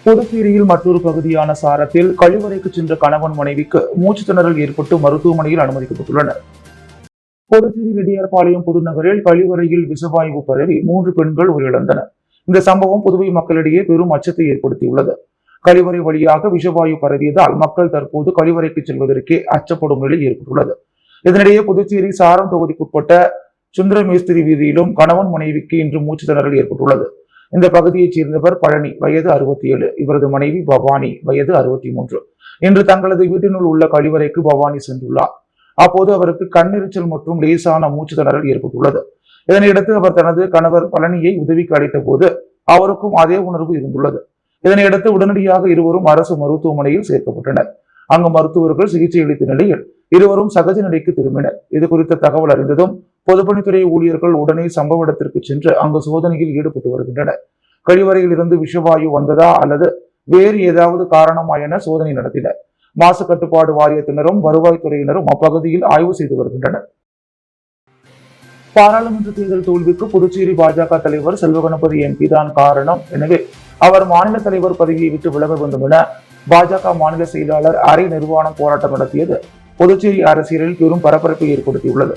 புதுச்சேரியில் மற்றொரு பகுதியான சாரத்தில் கழிவறைக்கு சென்ற கணவன் மனைவிக்கு மூச்சு திணறல் ஏற்பட்டு மருத்துவமனையில் அனுமதிக்கப்பட்டுள்ளனர். புதுச்சேரி ரெட்டியார்பாளையம் புதுநகரில் கழிவறையில் விஷவாயு பரவி 3 பெண்கள் உயிரிழந்தனர். இந்த சம்பவம் புதுவை மக்களிடையே பெரும் அச்சத்தை ஏற்படுத்தியுள்ளது. கழிவறை வழியாக விஷவாயு பரவியதால் மக்கள் தற்போது கழிவறைக்கு செல்வதற்கே அச்சப்படும் நிலை ஏற்பட்டுள்ளது. இதனிடையே புதுச்சேரி சாரம் தொகுதிக்குட்பட்ட சுந்தரமேஸ்திரி வீதியிலும் கணவன் மனைவிக்கு இன்று மூச்சு திணறல் ஏற்பட்டுள்ளது. இந்த பகுதியைச் சேர்ந்தவர் பழனி, வயது 67, இவரது மனைவி பவானி, வயது 63. இன்று தங்களது வீட்டினுள் உள்ள கழிவறைக்கு பவானி சென்றுள்ளார். அப்போது அவருக்கு கண்ணெரிச்சல் மற்றும் லேசான மூச்சு திணறல் ஏற்பட்டுள்ளது. இதனையடுத்து அவர் தனது கணவர் பழனியை உதவிக்கு அழைத்த போது அவருக்கும் அதே உணர்வு இருந்துள்ளது. இதனையடுத்து உடனடியாக இருவரும் அரசு மருத்துவமனையில் சேர்க்கப்பட்டனர். அங்கு மருத்துவர்கள் சிகிச்சை அளித்த நிலையில் இருவரும் சகஜ நிலைக்கு திரும்பினர். இது குறித்த தகவல் அறிந்ததும் பொதுப்பணித்துறை ஊழியர்கள் உடனே சம்பவ இடத்திற்கு சென்று அங்கு சோதனையில் ஈடுபட்டு வருகின்றனர். கழிவறையில் இருந்து விஷவாயு வந்ததா அல்லது வேறு ஏதாவது காரணமா என சோதனை நடத்தினர். மாசு கட்டுப்பாடு வாரியத்தினரும் வருவாய்த்துறையினரும் அப்பகுதியில் ஆய்வு செய்து வருகின்றனர். பாராளுமன்ற தேர்தல் தோல்விக்கு புதுச்சேரி பாஜக தலைவர் செல்வகணபதி எம்பி தான் காரணம். எனவே அவர் மாநில தலைவர் பதவியை விட்டு விலக வேண்டும் என பாஜக மாநில செயலாளர் அரை நிர்வாணம் போராட்டம் நடத்தியது புதுச்சேரி அரசியலில் பெரும் பரபரப்பை ஏற்படுத்தியுள்ளது.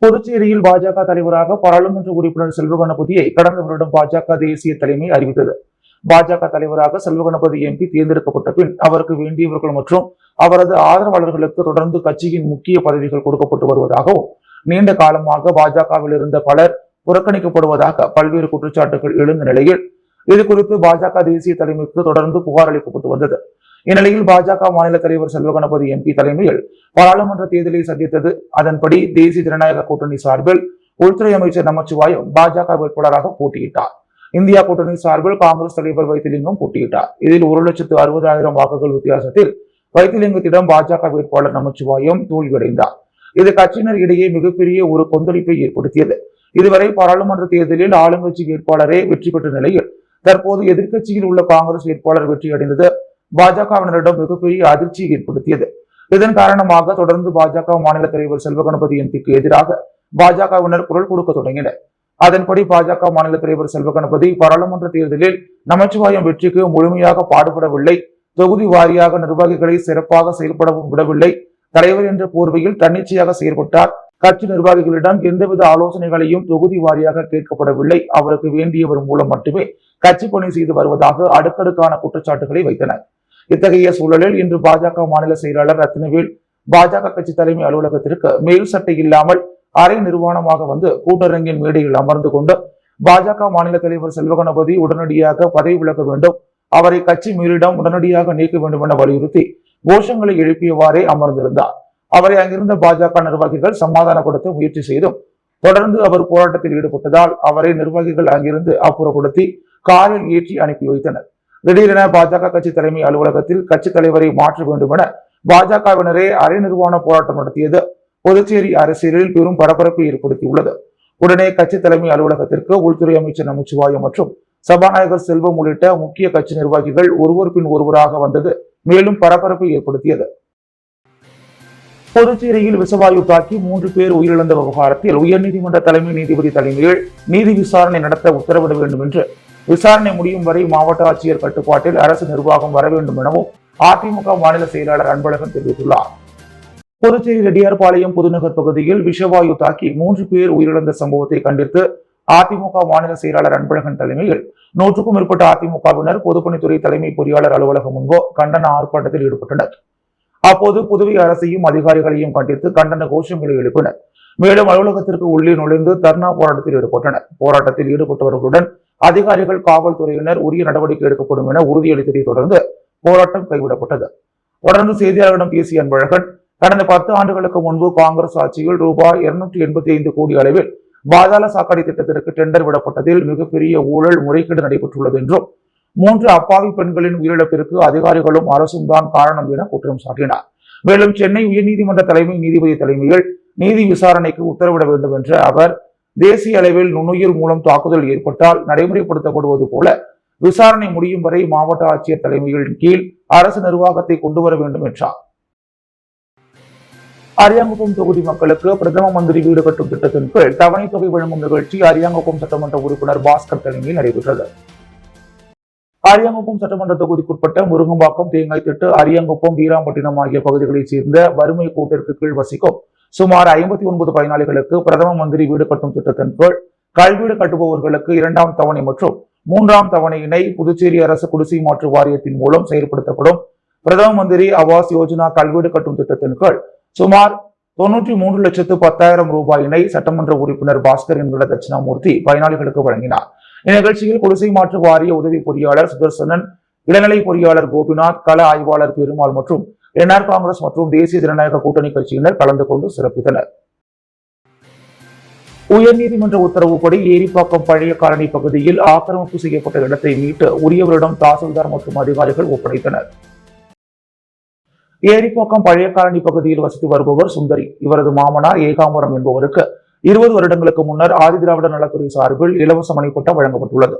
புதுச்சேரியில் பாஜக தலைவராக பாராளுமன்ற உறுப்பினர் செல்வகணபதியை கடந்த வருடம் பாஜக தேசிய தலைமை அறிவித்தது. பாஜக தலைவராக செல்வகணபதி எம்பி தேர்ந்தெடுக்கப்பட்ட பின் அவருக்கு வேண்டியவர்கள் மற்றும் அவரது ஆதரவாளர்களுக்கு தொடர்ந்து கட்சியின் முக்கிய பதவிகள் கொடுக்கப்பட்டு வருவதாகவும் நீண்ட காலமாக பாஜகவில் இருந்த பலர் புறக்கணிக்கப்படுவதாக பல்வேறு குற்றச்சாட்டுகள் எழுந்த நிலையில் இது குறித்து பாஜக தேசிய தலைமைக்கு தொடர்ந்து புகார் அளிக்கப்பட்டு வந்தது. இந்நிலையில் பாஜக மாநில தலைவர் செல்வகணபதி எம்பி தலைமையில் பாராளுமன்ற தேர்தலை சந்தித்தது. அதன்படி தேசிய ஜனநாயக கூட்டணி சார்பில் உள்துறை அமைச்சர் நமச்சிவாயம் பாஜக வேட்பாளராக போட்டியிட்டார். இந்தியா கூட்டணி சார்பில் காங்கிரஸ் தலைவர் வைத்திலிங்கம் போட்டியிட்டார். இதில் 1,60,60,000 வாக்குகள் வித்தியாசத்தில் வைத்திலிங்கத்திடம் பாஜக வேட்பாளர் நமச்சிவாயம் தோல்வியடைந்தார். இது கட்சியினர் இடையே மிகப்பெரிய ஒரு கொந்தளிப்பை ஏற்படுத்தியது. இதுவரை பாராளுமன்ற தேர்தலில் ஆளுங்கட்சி வேட்பாளரே வெற்றி பெற்ற நிலையில் தற்போது எதிர்க்கட்சியில் உள்ள காங்கிரஸ் வேட்பாளர் வெற்றியடைந்தது பாஜகவினரிடம் மிகப்பெரிய அதிர்ச்சியை ஏற்படுத்தியது. இதன் காரணமாக தொடர்ந்து பாஜக மாநில தலைவர் செல்வகணபதி எம்பிக்கு எதிராக பாஜகவினர் குரல் கொடுக்க தொடங்கினர். அதன்படி பாஜக மாநில தலைவர் செல்வகணபதி பாராளுமன்ற தேர்தலில் நமச்சிவாயம் வெற்றிக்கு முழுமையாக பாடுபடவில்லை, தொகுதி வாரியாக நிர்வாகிகளை சிறப்பாக செயல்படவும் விடவில்லை, தலைவர் என்ற போர்வையில் தன்னிச்சையாக செயல்பட்டார், கட்சி நிர்வாகிகளிடம் எந்தவித ஆலோசனைகளையும் தொகுதி வாரியாக கேட்கப்படவில்லை, அவருக்கு வேண்டியவர் மூலம் மட்டுமே கட்சி பணி செய்து வருவதாக அடுக்கடுக்கான குற்றச்சாட்டுகளை வைத்தனர். இத்தகைய சூழலில் இன்று பாஜக மாநில செயலாளர் ரத்னவேல் பாஜக கட்சி தலைமை அலுவலகத்திற்கு மேல் சட்டை இல்லாமல் அரை நிர்வாணமாக வந்து கூட்டரங்கின் மேடையில் அமர்ந்து கொண்டு பாஜக மாநில தலைவர் செல்வகணபதி உடனடியாக பதவி விலக வேண்டும், அவரை கட்சி மேலிடம் உடனடியாக நீக்க வேண்டும் என வலியுறுத்தி கோஷங்களை எழுப்பியவாறே அமர்ந்திருந்தார். அவரை அங்கிருந்த பாஜக நிர்வாகிகள் சமாதானப்படுத்த முயற்சி செய்தும் தொடர்ந்து அவர் போராட்டத்தில் ஈடுபட்டதால் அவரை நிர்வாகிகள் அங்கிருந்து அப்புறப்படுத்தி காரில் ஏற்றி அனுப்பி வைத்தனர். திடீரென பாஜக கட்சி தலைமை அலுவலகத்தில் கட்சி தலைவரை மாற்ற வேண்டும் என பாஜகவினரே அரை நிர்வாண போராட்டம் நடத்தியது புதுச்சேரி அரசியலில் பெரும் பரபரப்பை ஏற்படுத்தியுள்ளது. உடனே கட்சி தலைமை அலுவலகத்திற்கு உள்துறை அமைச்சர் நமச்சிவாயம் மற்றும் சபாநாயகர் செல்வம் உள்ளிட்ட முக்கிய கட்சி நிர்வாகிகள் ஒருவர் பின் ஒருவராக வந்தது மேலும் பரபரப்பை ஏற்படுத்தியது. புதுச்சேரியில் விஷவாயு தாக்கி 3 பேர் உயிரிழந்த விவகாரத்தில் உயர்நீதிமன்ற தலைமை நீதிபதி தலைமையில் நீதி விசாரணை நடத்த உத்தரவிட வேண்டும் என்று விசாரணை முடியும் வரை மாவட்ட ஆட்சியர் கட்டுப்பாட்டில் அரசு நிர்வாகம் வர வேண்டும் எனவும் அதிமுக மாநில செயலாளர் அன்பழகன் தெரிவித்துள்ளார். புதுச்சேரி ரெட்டியார்பாளையம் புதுநகர் பகுதியில் விஷவாயு தாக்கி 3 பேர் உயிரிழந்த சம்பவத்தை கண்டித்து அதிமுக மாநில செயலாளர் அன்பழகன் தலைமையில் 100க்கும் மேற்பட்ட அதிமுகவினர் பொதுப்பணித்துறை தலைமை பொறியாளர் அலுவலகம் முன்பு கண்டன ஆர்ப்பாட்டத்தில் ஈடுபட்டனர். அப்போது புதுவை அரசையும் அதிகாரிகளையும் கண்டித்து கண்டன கோஷங்களை எழுப்பினர். மேலும் அலுவலகத்திற்கு உள்ளே நுழைந்து தர்ணா போராட்டத்தில் ஈடுபட்டனர். போராட்டத்தில் ஈடுபட்டவர்களுடன் அதிகாரிகள், காவல்துறையினர் உரிய நடவடிக்கை எடுக்கப்படும் என உறுதியளித்ததை தொடர்ந்து போராட்டம் கைவிடப்பட்டது. தொடர்ந்து செய்தியாளர்களிடம் பேசிய அன்பழகன், கடந்த 10 ஆண்டுகளுக்கு முன்பு காங்கிரஸ் ஆட்சியில் ரூபாய் 285 கோடி அளவில் பாதாள சாக்கடை திட்டத்திற்கு டெண்டர் விடப்பட்டதில் மிகப்பெரிய ஊழல் முறைகேடு நடைபெற்றுள்ளது என்றும் 3 அப்பாவி பெண்களின் உயிரிழப்பிற்கு அதிகாரிகளும் அரசும் தான் காரணம் என குற்றம் சாட்டினார். மேலும் சென்னை உயர்நீதிமன்ற தலைமை நீதிபதி தலைமையில் நீதி விசாரணைக்கு உத்தரவிட வேண்டும் என்ற அவர், தேசிய அளவில் நுண்ணுயிர் மூலம் தாக்குதல் ஏற்பட்டால் நடைமுறைப்படுத்தப்படுவது போல விசாரணை முடியும் வரை மாவட்ட ஆட்சியர் தலைமையில் கீழ் அரசு நிர்வாகத்தை கொண்டுவர வேண்டும் என்றார். அரியாங்குப்பம் தொகுதி மக்களுக்கு பிரதம மந்திரி வீடு கட்டும் திட்டத்தின் கீழ் தவணை தொகை வழங்கும் நிகழ்ச்சி அரியாங்குப்பம் சட்டமன்ற உறுப்பினர் பாஸ்கர் தலைமையில் நடைபெற்றது. அரியாங்குப்பம் சட்டமன்ற தொகுதிக்குட்பட்ட முருங்கம்பாக்கம், தேங்காய்த்திட்டு, அரியாங்குப்பம், வீராம்பட்டினம் ஆகிய பகுதிகளைச் சேர்ந்த வறுமை கோட்டிற்கு கீழ் வசிக்கும் சுமார் 59 பயனாளிகளுக்கு பிரதம மந்திரி வீடு கட்டும் திட்டத்தின் கீழ் கல்வீடு கட்டுபவர்களுக்கு 2ஆம் தவணை மற்றும் 3ஆம் தவணையினை புதுச்சேரி அரசு குடிசை மாற்று வாரியத்தின் மூலம் செயல்படுத்தப்படும் பிரதம மந்திரி ஆவாஸ் யோஜனா கல்வீடு கட்டும் திட்டத்தின் கீழ் சுமார் 93,10,000 ரூபாயினை சட்டமன்ற உறுப்பினர் பாஸ்கர் என்கிற தட்சிணாமூர்த்தி பயனாளிகளுக்கு வழங்கினார். இந்நிகழ்ச்சியில் குடிசை மாற்று வாரிய உதவி பொறியாளர் சுதர்சனன், இளநிலை பொறியாளர் கோபிநாத், கள ஆய்வாளர் பெருமாள் மற்றும் என்ஆர் காங்கிரஸ் மற்றும் தேசிய ஜனநாயக கூட்டணி கட்சியினர் கலந்து கொண்டு சிறப்பித்தனர். உயர்நீதிமன்ற உத்தரவுப்படி ஏரிப்பாக்கம் பழைய காலனி பகுதியில் ஆக்கிரமிப்பு செய்யப்பட்ட இடத்தை மீட்டு உரியவரிடம் தாசில்தார் மற்றும் அதிகாரிகள் ஒப்படைத்தனர். ஏரிப்பாக்கம் பழைய காலனி பகுதியில் வசித்து வருபவர் சுந்தரி. இவரது மாமனார் ஏகாம்பரம் என்பவருக்கு 20 வருடங்களுக்கு முன்னர் ஆதிதிராவிட நலத்துறை சார்பில் இலவச மனைப்பட்டா வழங்கப்பட்டுள்ளது.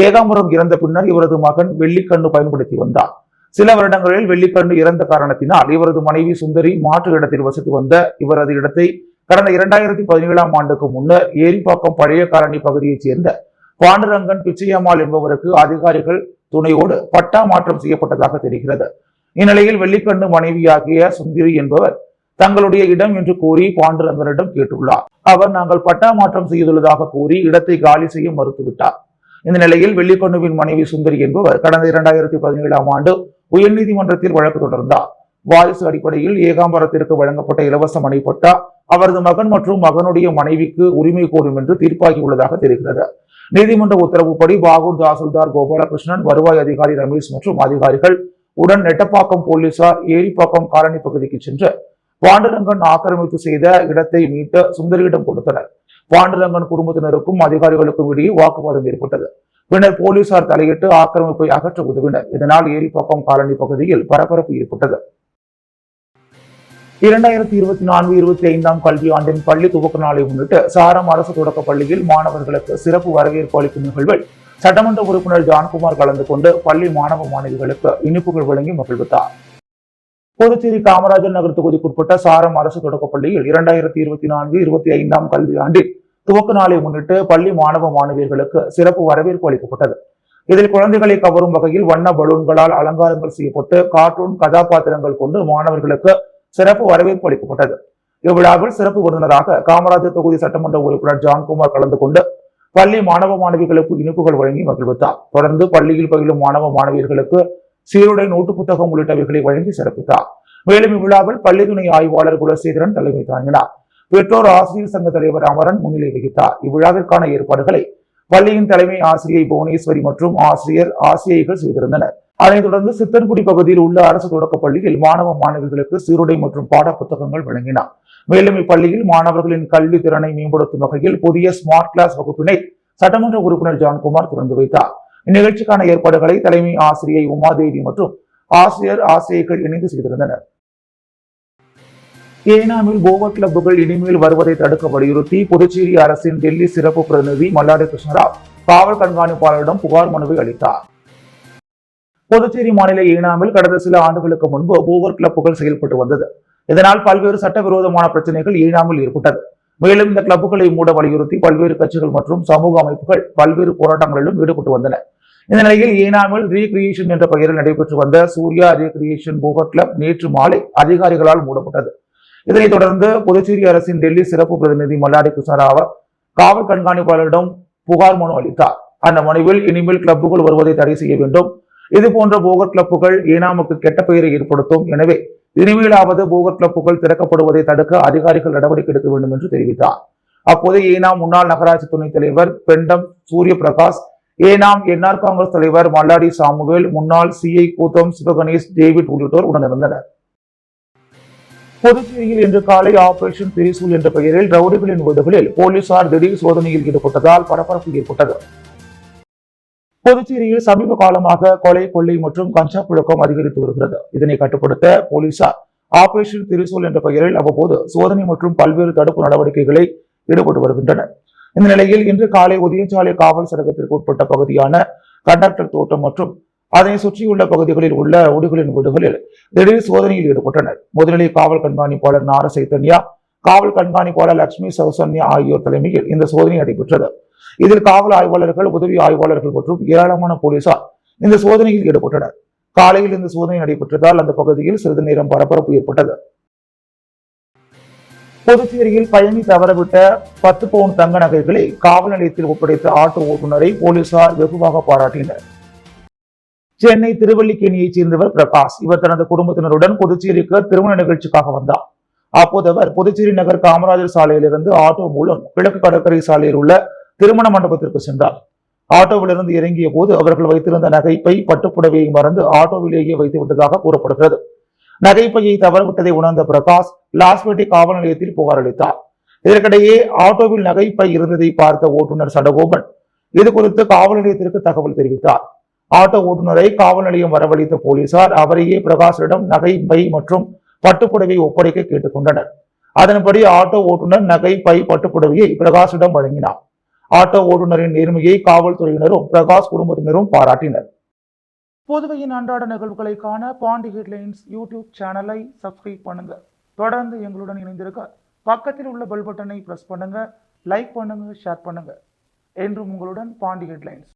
ஏகாம்பரம் இறந்த பின்னர் இவரது மகன் வெள்ளிக்கண்ணு பயன்படுத்தி வந்தார். சில வருடங்களில் வெள்ளிக்கண்ணு இறந்த காரணத்தினால் இவரது மனைவி சுந்தரி மாற்று இடத்தில் வசித்து வந்த இவரது இடத்தை கடந்த 2017ஆம் ஆண்டுக்கு முன்னர் ஏரிப்பாக்கம் பழைய காலனி பகுதியைச் சேர்ந்த பாண்டுரங்கன் பிச்சையம்மாள் என்பவருக்கு அதிகாரிகள் துணையோடு பட்டா மாற்றம் செய்யப்பட்டதாக தெரிகிறது. இந்நிலையில் வெள்ளிக்கண்ணு மனைவியாகிய சுந்தரி என்பவர் தங்களுடைய இடம் என்று கூறி பாண்டுரங்கனிடம் கேட்டுள்ளார். அவர் நாங்கள் பட்டா மாற்றம் செய்துள்ளதாக கூறி இடத்தை காலி செய்ய மறுத்துவிட்டார். இந்த நிலையில் வெள்ளிக்கண்ணுவின் மனைவி சுந்தரி என்பவர் கடந்த 2017ஆம் ஆண்டு உயர்நீதிமன்றத்தில் வழக்கு தொடர்ந்தார். வாரிசு அடிப்படையில் ஏகாம்பரத்திற்கு வழங்கப்பட்ட இலவச மனைப்பட்டா அவரது மகன் மற்றும் மகனுடைய மனைவிக்கு உரிமை கோரும் என்று தீர்ப்பாகியுள்ளதாக தெரிகிறது. நீதிமன்ற உத்தரவுப்படி பாகூர் தாசில்தார் கோபாலகிருஷ்ணன், வருவாய் அதிகாரி ரமேஷ் மற்றும் அதிகாரிகள் உடன் நெட்டப்பாக்கம் போலீசார் ஏரிப்பாக்கம் காலனி பகுதிக்கு சென்று பாண்டுரங்கன் ஆக்கிரமிப்பு செய்த இடத்தை மீட்டு சுந்தரியிடம் கொடுத்தனர். பாண்டுரங்கன் குடும்பத்தினருக்கும் அதிகாரிகளுக்கும் இடையே வாக்குவாதம் ஏற்பட்டது. பின்னர் போலீசார் தலையிட்டு ஆக்கிரமிப்பை அகற்ற உதவினர். இதனால் ஏரிப்பாக்கம் காலனி பகுதியில் பரபரப்பு ஏற்பட்டது. 2024-25ஆம் கல்வியாண்டின் பள்ளி துவக்க நாளை முன்னிட்டு சாரம் அரசு தொடக்க பள்ளியில் மாணவர்களுக்கு சிறப்பு வரவேற்பு அளிக்கும் நிகழ்வில் சட்டமன்ற உறுப்பினர் ஜான்குமார் கலந்து கொண்டு பள்ளி மாணவ மாணவிகளுக்கு இனிப்புகள் வழங்கி மகிழ்வித்தார். புதுச்சேரி காமராஜர் நகர் தொகுதிக்குட்பட்ட சாரம் அரசு தொடக்கப் பள்ளியில் 2024-25ஆம் கல்வியாண்டில் துவக்க நாளை முன்னிட்டு பள்ளி மாணவ மாணவியர்களுக்கு சிறப்பு வரவேற்பு அளிக்கப்பட்டது. இதில் குழந்தைகளை கவரும் வகையில் வண்ண பலூன்களால் அலங்காரங்கள் செய்யப்பட்டு கார்ட்டூன் கதாபாத்திரங்கள் கொண்டு மாணவர்களுக்கு சிறப்பு வரவேற்பு அளிக்கப்பட்டது. இவ்விழாவில் சிறப்பு விருந்தினராக காமராஜர் தொகுதி சட்டமன்ற உறுப்பினர் ஜான்குமார் கலந்து கொண்டு பள்ளி மாணவ மாணவிகளுக்கு இனிப்புகள் வழங்கி மகிழ்வித்தார். தொடர்ந்து பள்ளியில் பயிலும் மாணவ மாணவியர்களுக்கு சீருடை, நோட்டு புத்தகம் உள்ளிட்டவைகளை வழங்கி சிறப்பித்தார். மேலும் இவ்விழாவில் பள்ளி துணை ஆய்வாளர் குலசேகரன் தலைமை தாங்கினார். பெற்றோர் ஆசிரியர் சங்க தலைவர் அமரன் முன்னிலை வகித்தார். இவ்விழாவிற்கான ஏற்பாடுகளை பள்ளியின் தலைமை ஆசிரியை புவனேஸ்வரி மற்றும் ஆசிரியைகள் செய்திருந்தனர். அதைத் தொடர்ந்து சித்தன்குடி பகுதியில் உள்ள அரசு தொடக்கப் பள்ளியில் மாணவ மாணவிகளுக்கு சீருடை மற்றும் பாட புத்தகங்கள் வழங்கினார். மேலும் இப்பள்ளியில் மாணவர்களின் கல்வி திறனை மேம்படுத்தும் வகையில் புதிய ஸ்மார்ட் கிளாஸ் வகுப்பினை சட்டமன்ற உறுப்பினர் ஜான்குமார் திறந்து வைத்தார். இந்நிகழ்ச்சிக்கான ஏற்பாடுகளை தலைமை ஆசிரியை உமாதேவி மற்றும் ஆசிரியைகள் இணைந்து செய்திருந்தனர். ஏனாமில் போவர் கிளப்புகள் இனிமேல் வருவதை தடுக்க வலியுறுத்தி புதுச்சேரி அரசின் டெல்லி சிறப்பு பிரதிநிதி மல்லாடி கிருஷ்ணராவ் காவல் கண்காணிப்பாளரிடம் புகார் மனுவை அளித்தார். புதுச்சேரி மாநில ஏனாமில் கடந்த சில ஆண்டுகளுக்கு முன்பு போவர் கிளப்புகள் செயல்பட்டு வந்தது. இதனால் பல்வேறு சட்டவிரோதமான பிரச்சனைகள் ஏனாமில் ஏற்பட்டது. மேலும் இந்த கிளப்புகளை மூட வலியுறுத்தி பல்வேறு கட்சிகள் மற்றும் சமூக அமைப்புகள் பல்வேறு போராட்டங்களிலும் ஈடுபட்டு வந்தன. இந்த நிலையில் ஏனாமில் ரீகிரியேஷன் என்ற பெயரில் நடைபெற்று வந்த சூர்யா ரீகிரியேஷன் போவர் கிளப் நேற்று மாலை அதிகாரிகளால் மூடப்பட்டது. இதனைத் தொடர்ந்து புதுச்சேரி அரசின் டெல்லி சிறப்பு பிரதிநிதி மல்லாடி கிருஷ்ணராவ் காவல் கண்காணிப்பாளரிடம் புகார் மனு அளித்தார். அந்த மனுவில் இனிமேல் கிளப்புகள் வருவதை தடை செய்ய வேண்டும், இதுபோன்ற போகர் கிளப்புகள் ஏனாமுக்கு கெட்ட பெயரை ஏற்படுத்தும், எனவே இனிமேலாவது போகர் கிளப்புகள் திறக்கப்படுவதை தடுக்க அதிகாரிகள் நடவடிக்கை எடுக்க வேண்டும் என்று தெரிவித்தார். அப்போது ஏனாம் முன்னாள் நகராட்சி துணைத் தலைவர் பெண்டம் சூரிய பிரகாஷ், ஏனாம் என்ஆர் காங்கிரஸ் தலைவர் மல்லாடி சாமுவேல், முன்னாள் சிஐ கூத்தம் சிவகணேஷ், டேவிட் உள்ளிட்டோர் உடனிருந்தனர். புதுச்சேரியில் இன்று காலை ஆபரேஷன் திரிசூல் என்ற பெயரில் ரவுடிகளின் வீடுகளில் போலீசார் திடீர் சோதனையில் ஈடுபட்டதால் பரபரப்பு ஏற்பட்டது. புதுச்சேரியில் சமீப காலமாக கொலை, கொள்ளை மற்றும் கஞ்சா புழக்கம் அதிகரித்து வருகிறது. இதனை கட்டுப்படுத்த போலீசார் ஆபரேஷன் திரிசூல் என்ற பெயரில் அவ்வப்போது சோதனை மற்றும் பல்வேறு தடுப்பு நடவடிக்கைகளை ஈடுபட்டு வருகின்றனர். இந்த நிலையில் இன்று காலை உதயசாலை காவல் சரகத்திற்கு உட்பட்ட பகுதியான கண்டக்டர் தோட்டம் மற்றும் அதனை சுற்றியுள்ள பகுதிகளில் உள்ள ரவுடிகளின் வீடுகளில் திடீர் சோதனையில் ஈடுபட்டனர். முதுநிலை காவல் கண்காணிப்பாளர் நார சைத்தன்யா, காவல் கண்காணிப்பாளர் லட்சுமி சௌசன்யா ஆகியோர் தலைமையில் இந்த சோதனை நடைபெற்றது. இதில் காவல் ஆய்வாளர்கள், உதவி ஆய்வாளர்கள் மற்றும் ஏராளமான போலீசார் இந்த சோதனையில் ஈடுபட்டனர். காலையில் இந்த சோதனை நடைபெற்றதால் அந்த பகுதியில் சிறிது நேரம் பரபரப்பு ஏற்பட்டது. புதுச்சேரியில் பயணி தவறவிட்ட 10 பவுன் தங்க நகைகளை காவல் நிலையத்தில் ஒப்படைத்த ஆட்டோ ஓட்டுநரை போலீசார் வெகுவாக பாராட்டினர். சென்னை திருவல்லிக்கேணியைச் சேர்ந்தவர் பிரகாஷ். இவர் தனது குடும்பத்தினருடன் புதுச்சேரிக்கு திருமண நிகழ்ச்சிக்காக வந்தார். அப்போது அவர் புதுச்சேரி நகர் காமராஜர் சாலையிலிருந்து ஆட்டோ மூலம் கிழக்கு கடற்கரை சாலையில் உள்ள திருமண மண்டபத்திற்கு சென்றார். ஆட்டோவிலிருந்து இறங்கிய போது அவர்கள் வைத்திருந்த நகைப்பை பட்டுப்புடவையை மறந்து ஆட்டோவிலேயே வைத்து விட்டதாக கூறப்படுகிறது. நகைப்பையை தவறவிட்டதை உணர்ந்த பிரகாஷ் லாஸ்பேட்டை காவல் நிலையத்தில் புகார் அளித்தார். இதற்கிடையே ஆட்டோவில் நகைப்பை இருந்ததை பார்த்த ஓட்டுநர் சடகோபன் இது குறித்து காவல் நிலையத்திற்கு தகவல் தெரிவித்தார். ஆட்டோ ஓட்டுநரை காவல் நிலையம் வரவழைத்த போலீசார் அவரையே பிரகாஷிடம் நகை பை மற்றும் பட்டுப்புடவை ஒப்படைக்க கேட்டுக் கொண்டனர். அதன்படி ஆட்டோ ஓட்டுநர் நகை பை பட்டுப்புடவையை பிரகாஷிடம் வழங்கினார். ஆட்டோ ஓட்டுநரின் நேர்மையை காவல்துறையினரும் பிரகாஷ் குடும்பத்தினரும் பாராட்டினர். புதுவையின் அன்றாட நிகழ்வுகளை காண பாண்டி ஹெட்லைன்ஸ் யூடியூப் சேனலை சப்ஸ்கிரைப் பண்ணுங்க. தொடர்ந்து எங்களுடன் இணைந்திருக்க பக்கத்தில் உள்ள பெல் பட்டனை பிரஸ் பண்ணுங்க, லைக் பண்ணுங்க, ஷேர் பண்ணுங்க. என்றும் உங்களுடன் பாண்டி ஹெட்லைன்ஸ்.